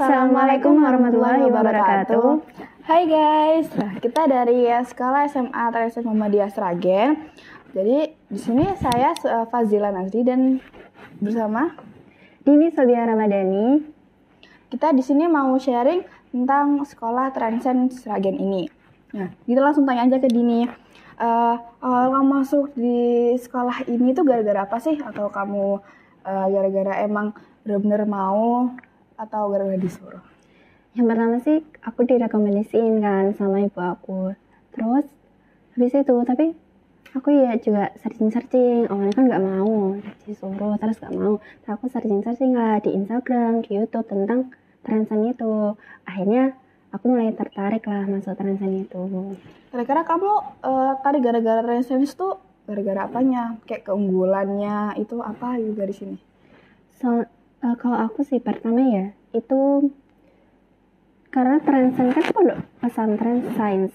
Assalamualaikum warahmatullahi wabarakatuh. Hai guys, kita dari Sekolah SMA Tradisi Muhammadiyah Sragen. Jadi di sini saya Fazila Nazri dan bersama Dini Sodia Ramadhani. Kita di sini mau sharing tentang Sekolah Transcend Sragen ini. Nah, kita langsung tanya aja ke Dini. Awal kamu masuk di sekolah ini tuh gara-gara apa sih? Atau kamu gara-gara emang benar-benar mau atau gara-gara disuruh? Yang pertama sih aku direkomendasiin kan sama ibu aku. Terus habis itu tapi aku ya juga searching awalnya kan nggak mau disuruh, terus nggak mau. Terus aku searching lah di Instagram, di YouTube tentang Transcend itu. Akhirnya aku mulai tertarik lah masuk Transcend itu. Kira-kira kamu tadi gara-gara Transcend tuh gara-gara apanya? Kayak keunggulannya itu apa gitu dari sini? Kalau aku sih pertama ya itu karena Transcend kan pondok pesantren sains,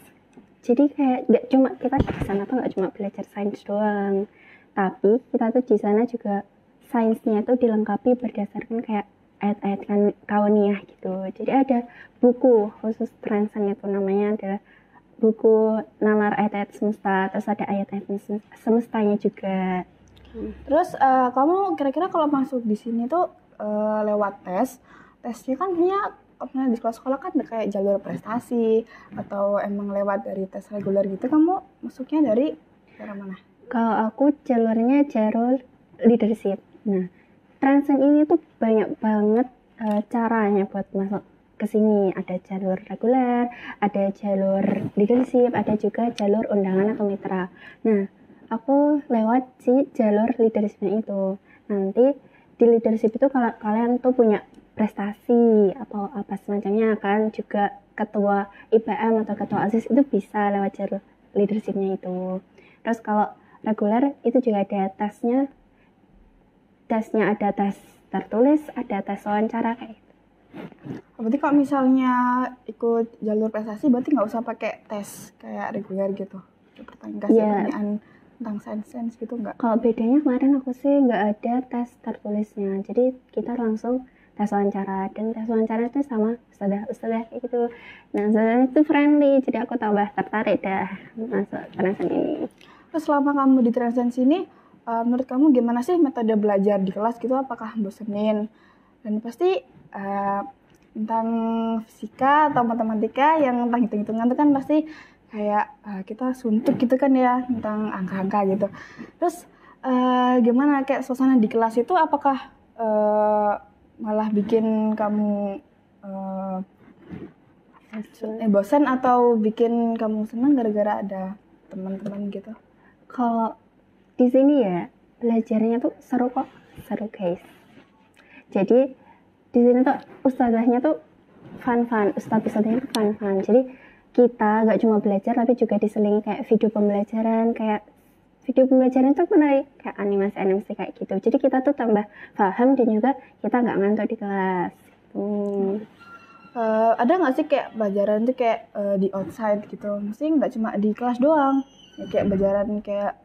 jadi kayak nggak cuma kita di sana tuh nggak cuma belajar sains doang, tapi kita tuh di sana juga sainsnya itu dilengkapi berdasarkan kayak ayat-ayat kauniyah gitu. Jadi ada buku khusus Transcend itu namanya adalah buku nalar ayat-ayat semesta, terus ada ayat-ayat semestanya juga. Terus kamu kira-kira kalau masuk di sini tuh lewat tesnya kan punya di sekolah-sekolah kan kayak jalur prestasi atau emang lewat dari tes reguler gitu, kamu masuknya dari mana? Kalau aku jalurnya jalur leadership. Nah, Transcend ini tuh banyak banget caranya buat masuk ke sini. Ada jalur reguler, ada jalur leadership, ada juga jalur undangan atau mitra. Nah, aku lewat si jalur leadershipnya itu. Nanti di leadership itu kalau kalian tuh punya prestasi atau apa semacamnya kan, juga ketua IPM atau ketua ASIS itu bisa lewat jalur leadershipnya itu. Terus kalau reguler itu juga ada tesnya ada tes tertulis, ada tes wawancara kayak gitu. Berarti kalau misalnya ikut jalur prestasi berarti nggak usah pakai tes kayak reguler gitu, pertanyaan tentang sains gitu nggak? Kalau bedanya kemarin aku sih nggak ada tes tertulisnya, jadi kita langsung tes wawancara, dan tes wawancara itu sama ustadzah kayak gitu. Nah, ustadzah itu friendly, jadi aku tambah tertarik dah masuk Transcend ini. Terus selama kamu di Transcend sini, menurut kamu gimana sih metode belajar di kelas gitu? Apakah bosenin? Dan pasti tentang fisika atau matematika yang tentang hitung-hitungan itu kan pasti kayak kita suntuk gitu kan ya, tentang angka-angka gitu. Terus gimana kayak suasana di kelas itu, apakah malah bikin kamu bosan atau bikin kamu senang gara-gara ada teman-teman gitu? Kalau di sini ya belajarnya tuh seru guys. Jadi di sini tuh ustadzahnya tuh ustadzahnya tuh fun. Jadi kita nggak cuma belajar tapi juga diselingi kayak video pembelajaran itu menarik, kayak animasi kayak gitu. Jadi kita tuh tambah paham dan juga kita nggak ngantuk di kelas. Ada nggak sih kayak pelajaran tuh kayak di outside gitu? Mesti nggak cuma di kelas doang. Ya, kayak pelajaran kayak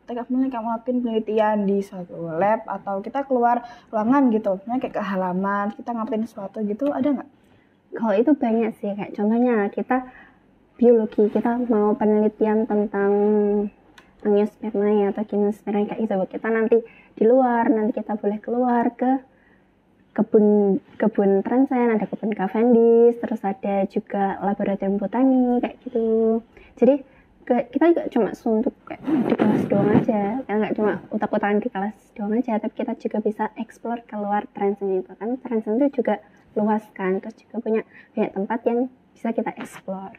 kita ngelakuin penelitian di suatu lab atau kita keluar ruangan gitu. Misalnya kayak ke halaman, kita ngapain sesuatu gitu, ada nggak? Kalau itu banyak sih, kayak contohnya kita biologi, kita mau penelitian tentang angiospermae atau gimnospermae kayak gitu. Kita nanti di luar, nanti kita boleh keluar ke kebun Transcend, ada kebun Cavendish, terus ada juga laboratorium botani kayak gitu. Jadi kita nggak cuma suntuk kayak di kelas doang aja, kita nggak cuma utak-utakan di kelas doang aja, tapi kita juga bisa explore keluar Transcend itu kan. Transcend itu juga luas kan, terus juga punya banyak tempat yang bisa kita explore.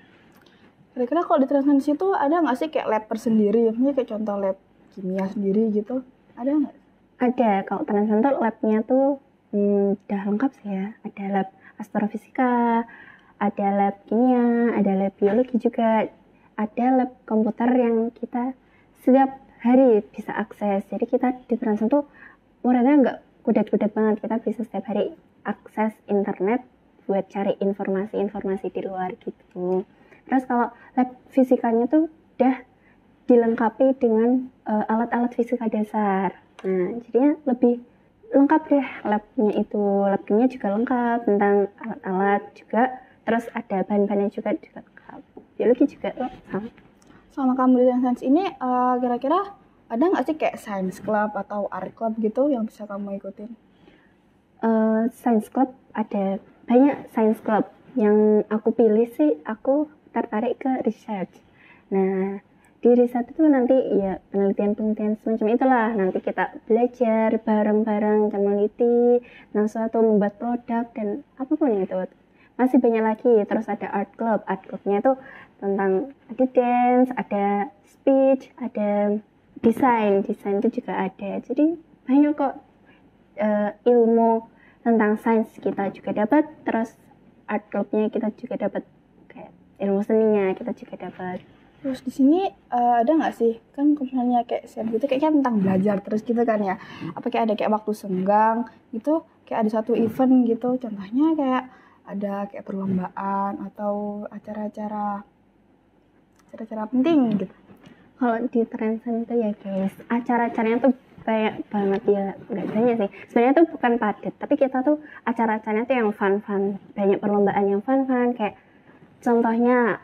Kira-kira kalau di Transcend itu ada nggak sih kayak lab tersendiri, misalnya kayak contoh lab kimia sendiri gitu, ada nggak? Ada, kalau Transcend tuh labnya tuh udah lengkap sih ya. Ada lab astrofisika, ada lab kimia, ada lab biologi juga, ada lab komputer yang kita setiap hari bisa akses. Jadi kita di Transcend tuh muridnya nggak kudet-kudet banget, kita bisa setiap hari akses internet buat cari informasi di luar gitu. Terus kalau lab fisikanya tuh udah dilengkapi dengan alat-alat fisika dasar. Nah, jadinya lebih lengkap deh labnya juga lengkap tentang alat-alat juga, terus ada bahan-bahannya juga lengkap, biologi juga sama. Sama kamu di Sains ini kira-kira ada nggak sih kayak science club atau art club gitu yang bisa kamu ikutin? Science club ada banyak. Science club yang aku pilih sih, aku tertarik ke research. Nah, di riset itu nanti ya penelitian semacam itulah, nanti kita belajar bareng-bareng dan meneliti suatu membuat produk dan apapun itu. Masih banyak lagi. Terus ada art clubnya itu tentang ada dance, ada speech, ada desain itu juga ada. Jadi banyak kok ilmu tentang sains kita juga dapat, terus art clubnya kita juga dapat, kayak ilmu seninya kita juga dapat. Terus di sini ada nggak sih, kan misalnya kayak sains gitu kayaknya tentang belajar terus gitu kan ya, apa kayak ada kayak waktu senggang gitu, kayak ada satu event gitu, contohnya kayak ada kayak perlombaan atau acara-acara penting gitu? Kalau di Transen itu ya guys, acara-acaranya tuh banyak banget ya, nggak banyak sih sebenarnya tuh, bukan padat, tapi kita tuh acara-acaranya tuh yang fun, banyak perlombaan yang fun, kayak contohnya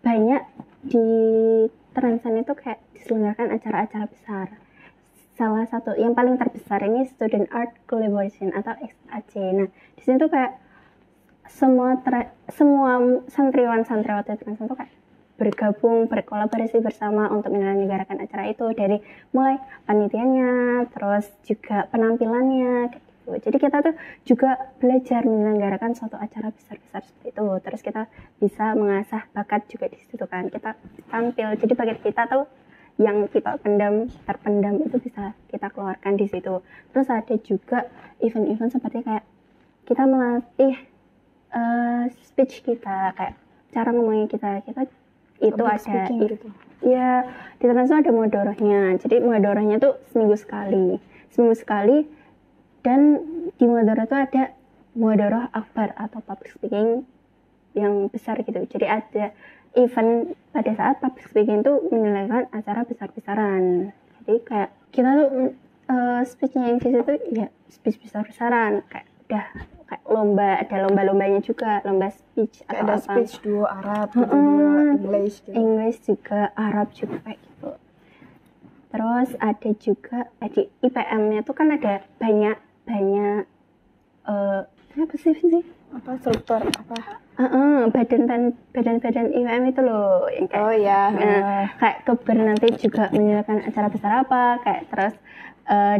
banyak di Transen itu kayak diselenggarakan acara-acara besar. Salah satu yang paling terbesar ini Student Art Collaboration atau SAC. Nah, di sini tuh kayak semua santriwan-santriwati Transen tuh kayak bergabung, berkolaborasi bersama untuk menyelenggarakan acara itu, dari mulai panitianya, terus juga penampilannya kayak gitu. Jadi kita tuh juga belajar menyelenggarakan suatu acara besar-besar seperti itu. Terus kita bisa mengasah bakat juga di situ kan. Kita tampil. Jadi bakat kita tuh yang kita terpendam itu bisa kita keluarkan di situ. Terus ada juga event-event seperti kayak kita melatih speech kita, kayak cara ngomongnya kita itu Public ada gitu. Ya, di Transen ada muadharahnya. Jadi muadharahnya tuh seminggu sekali, dan di muadharah itu ada muadharah akbar atau public speaking yang besar gitu. Jadi ada event pada saat public speaking itu menyelenggarakan acara besar-besaran. Jadi kayak kita tuh speechnya yang di situ ya speech besar-besaran, kayak udah kayak ada lomba-lombanya juga, lomba speech kayak atau ada apa. speech duo Arab gitu, duo English gitu. English juga, Arab juga kayak gitu. Terus ada juga di IPM-nya tuh kan ada banyak apa sih apa struktur apa badan IPM itu loh yang kayak kayak keber nanti juga menyelenggarakan acara besar apa, kayak terus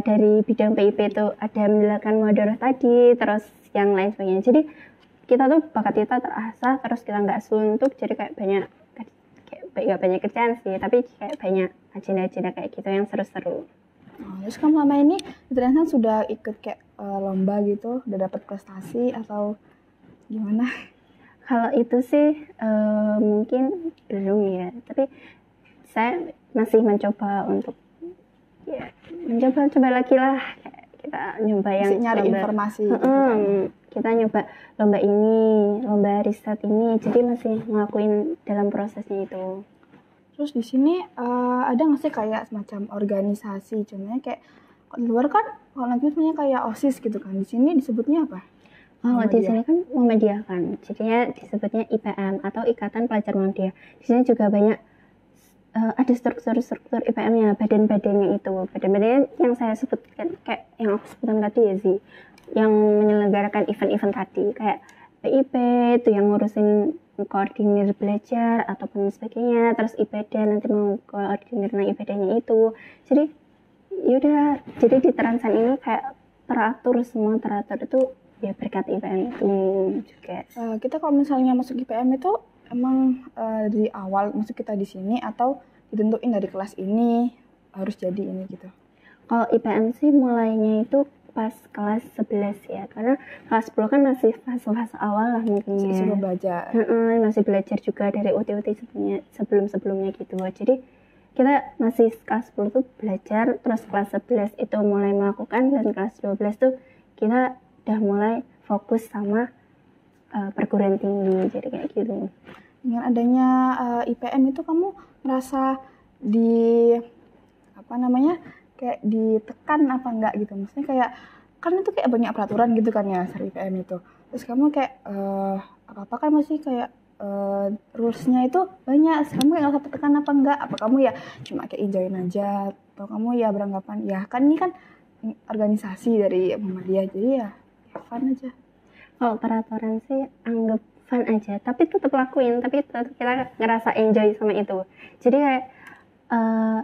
dari bidang PIP itu ada menyelenggarakan muadharah tadi, terus yang lain sebagainya. Jadi kita tuh bakat kita terasah, terus kita nggak suntuk, jadi kayak nggak banyak kerjaan sih, tapi kayak banyak agenda-agenda kayak gitu yang seru-seru. Terus kamu lama ini di Transen sudah ikut kayak lomba gitu, udah dapat prestasi atau gimana? Kalau itu sih mungkin belum ya, tapi saya masih mencoba untuk mencoba lagi lah, kita nyoba yang nyari lomba, informasi gitu kan. Kita nyoba lomba riset ini, jadi masih ngelakuin dalam prosesnya itu. Terus di sini ada nggak sih kayak semacam organisasi, contohnya kayak di luar kan kalau nanti sebenarnya kayak OSIS gitu kan, di sini disebutnya apa? Kalau di sini kan Muhammadiyah kan, jadinya disebutnya IPM atau Ikatan Pelajar Muhammadiyah. Di sini juga banyak ada struktur IPM-nya, badan-badannya itu. Badan-badannya yang saya sebutkan, kayak yang aku sebutkan tadi ya sih, yang menyelenggarakan event-event tadi, kayak PIP itu yang ngurusin koordinir belajar ataupun sebagainya, terus IPD nanti mau koordinir ibadahnya itu. Jadi yaudah, jadi di Transen ini kayak teratur itu ya berkat IPM itu juga. Kita kalau misalnya masuk IPM itu emang dari awal masuk kita di sini atau ditentuin dari kelas ini harus jadi ini gitu? Kalau IPM sih mulainya itu pas kelas 11 ya, karena kelas 10 kan masih fase awal lah mungkin ya. Suruh belajar. Masih belajar juga dari UT sebelumnya gitu. Jadi kita masih kelas 10 tuh belajar, terus kelas 11 itu mulai melakukan, dan kelas 12 tuh kita udah mulai fokus sama perguruan tinggi, jadi kayak gitu. Dengan adanya IPM itu kamu merasa di kayak ditekan apa enggak gitu, maksudnya kayak kan itu kayak banyak peraturan gitu kan ya SNMPTN itu, terus kamu kayak apa kan masih kayak rulesnya itu banyak, terus kamu kayak ngerasa tertekan apa enggak, apa kamu ya cuma kayak enjoyin aja, atau kamu ya beranggapan ya kan ini kan organisasi dari Muhammadiyah jadi ya fun aja. Kalau peraturan sih anggap fun aja, tapi tetap lakuin, tapi tetap kita ngerasa enjoy sama itu. Jadi kayak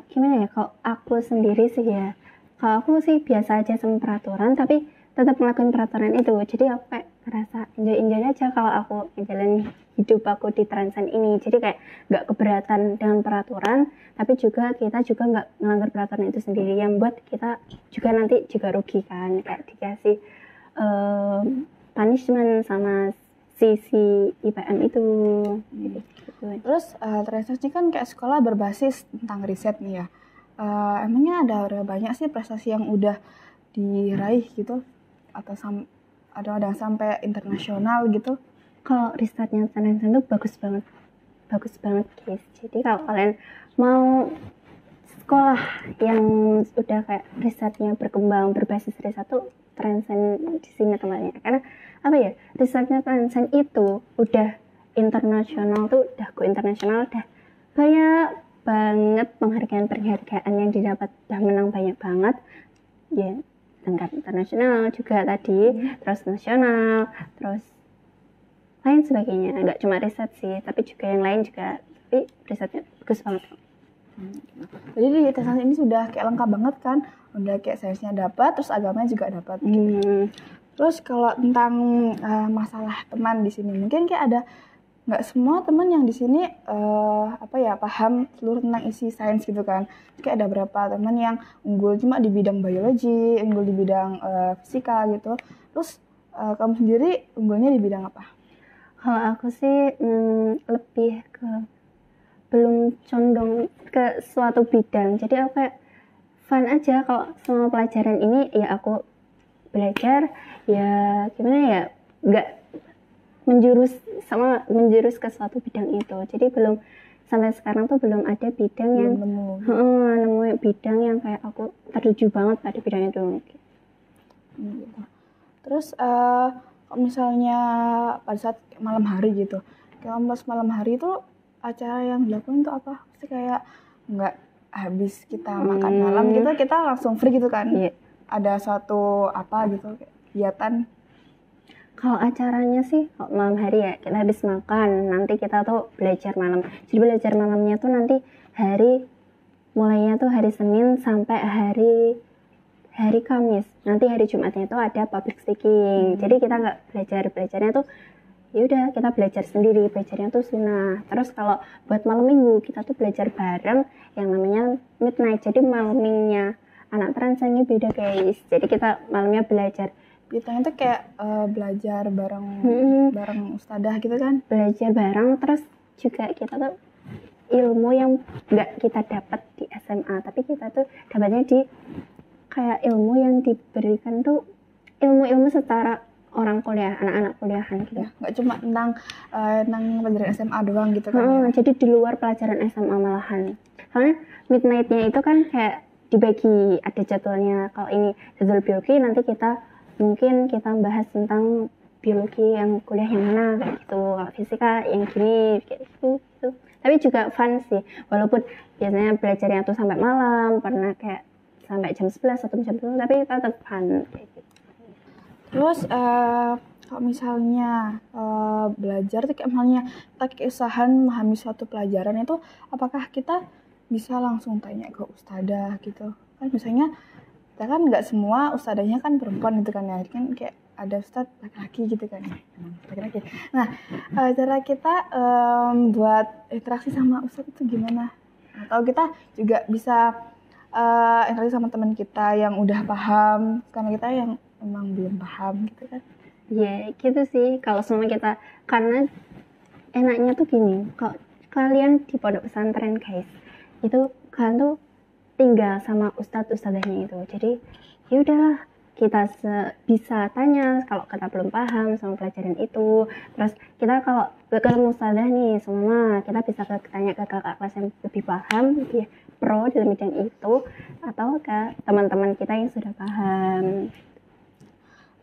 gimana ya, kalau aku sendiri sih ya, kalau aku sih biasa aja sama peraturan, tapi tetap ngelakuin peraturan itu. Jadi aku kayak ngerasa enjoy aja kalau aku ngejalanin hidup aku di Transcend ini. Jadi kayak nggak keberatan dengan peraturan, tapi juga kita juga nggak melanggar peraturan itu sendiri, yang buat kita juga nanti juga rugi kan, kayak dikasih punishment sama sisi IPM itu. Gitu. Terus Transcend ini kan kayak sekolah berbasis tentang riset nih ya. Emangnya ada banyak sih prestasi yang udah diraih gitu, atau ada yang sampai internasional gitu? Kalau risetnya Transcend itu bagus banget guys. Jadi kalau kalian mau sekolah yang udah kayak risetnya berkembang berbasis riset tuh Transcend di sini tempatnya. Karena apa ya, risetnya Transcend itu udah internasional tuh, udah go internasional, udah banyak banget penghargaan yang didapat, udah menang banyak banget ya, tingkat internasional juga tadi, terus nasional, terus lain sebagainya. Nggak cuma riset sih, tapi juga yang lain juga, tapi risetnya bagus banget. Jadi di Transcend ini sudah kayak lengkap banget kan, udah kayak sainsnya dapat, terus agamanya juga dapat. Terus kalau tentang masalah teman di sini, mungkin kayak ada nggak semua teman yang di sini paham seluruh tentang isi sains gitu kan. Kayak ada berapa teman yang unggul cuma di bidang biologi, unggul di bidang fisika gitu. Terus kamu sendiri unggulnya di bidang apa? Kalau aku sih lebih ke belum condong ke suatu bidang. Jadi aku kayak fun aja kalau selama pelajaran ini ya aku belajar ya gimana ya, nggak menjurus ke suatu bidang itu. Jadi belum sampai sekarang tuh belum ada bidang yang nemu bidang yang kayak aku tertuju banget pada bidang itu. Terus kalau misalnya pada saat malam hari gitu, kalau pas malam hari itu acara yang dilakuin tuh apa? Pasti kayak nggak habis kita makan malam gitu kita langsung free gitu kan? Iya. Ada suatu apa gitu kegiatan? Kalau acaranya sih kalau malam hari ya kita habis makan, nanti kita tuh belajar malam. Jadi belajar malamnya tuh nanti mulainya tuh hari Senin sampai hari Kamis. Nanti hari Jumatnya tuh ada public speaking. Jadi kita nggak belajarnya tuh ya udah kita belajar sendiri, belajarnya tuh sunnah. Terus kalau buat malam minggu kita tuh belajar bareng yang namanya midnight. Jadi malam minggunya anak Transcend ini beda guys. Jadi kita malamnya belajar. Kita itu kayak belajar bareng bareng ustadzah gitu kan? Belajar bareng, terus juga kita tuh ilmu yang nggak kita dapat di SMA, tapi kita tuh dapatnya di kayak ilmu yang diberikan tuh ilmu setara orang kuliah, anak-anak kuliahan gitu. Ya, nggak cuma tentang pelajaran SMA doang gitu kan? Ya? Jadi di luar pelajaran SMA malahan. Soalnya midnight-nya itu kan kayak dibagi, ada jadwalnya. Kalau ini jadwal biologi, nanti mungkin kita bahas tentang biologi yang kuliah yang mana kayak gitu, kalau fisika yang gini kayak gitu. Tapi juga fun sih, walaupun biasanya belajarnya tuh sampai malam, pernah kayak sampai jam 11 atau jam 10, tapi tetap fun kayak gitu. Terus kalau misalnya belajar tuh kayak misalnya kita keusahaan memahami suatu pelajaran itu, apakah kita bisa langsung tanya ke ustadzah gitu kan? Misalnya kita kan nggak semua ustadzahnya kan perempuan gitu kan ya, kan kayak ada ustadz laki-laki gitu kan ya, laki-laki. Nah cara kita buat interaksi sama ustadz itu gimana? Atau kita juga bisa interaksi sama teman kita yang udah paham, karena kita yang emang belum paham gitu kan? Ya gitu sih kalau semua kita, karena enaknya tuh gini, kalau kalian di pondok pesantren guys, itu kalian tuh tinggal sama ustadzahnya itu. Jadi ya udahlah, kita bisa tanya kalau kita belum paham sama pelajaran itu. Terus kita kalau ketemu ustazah nih semua, kita bisa tanya ke kakak kelas yang lebih paham, lebih pro dalam bidang itu, atau ke teman-teman kita yang sudah paham.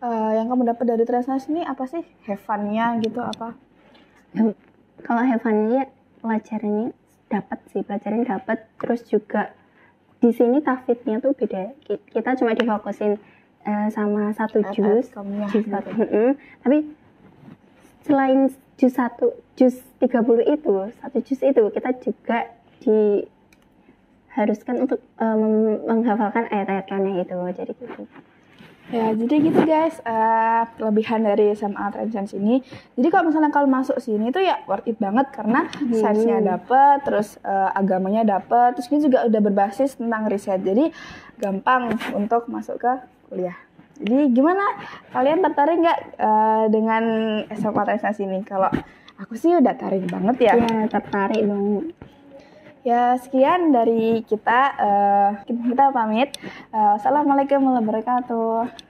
Yang kamu dapat dari Transnasi ini apa sih? Have fun-nya gitu apa? Kalau have fun-nya pelajarannya dapat, terus juga di sini tafidnya tuh beda. Kita cuma difokusin sama satu juz, tapi selain juz 30 itu, satu juz itu kita juga diharuskan untuk menghafalkan ayat-ayat kauniyah itu. Jadi gitu. Ya, jadi gitu guys, kelebihan dari SMA Transcience ini. Jadi kalau misalnya kalau masuk sini tuh ya worth it banget karena science-nya dapet, terus agamanya dapet, terus ini juga udah berbasis tentang riset. Jadi gampang untuk masuk ke kuliah. Jadi gimana? Kalian tertarik nggak dengan SMA Transcience ini? Kalau aku sih udah tertarik banget ya. Ya, tertarik banget. Ya, sekian dari kita. Kita pamit. Assalamualaikum warahmatullahi wabarakatuh.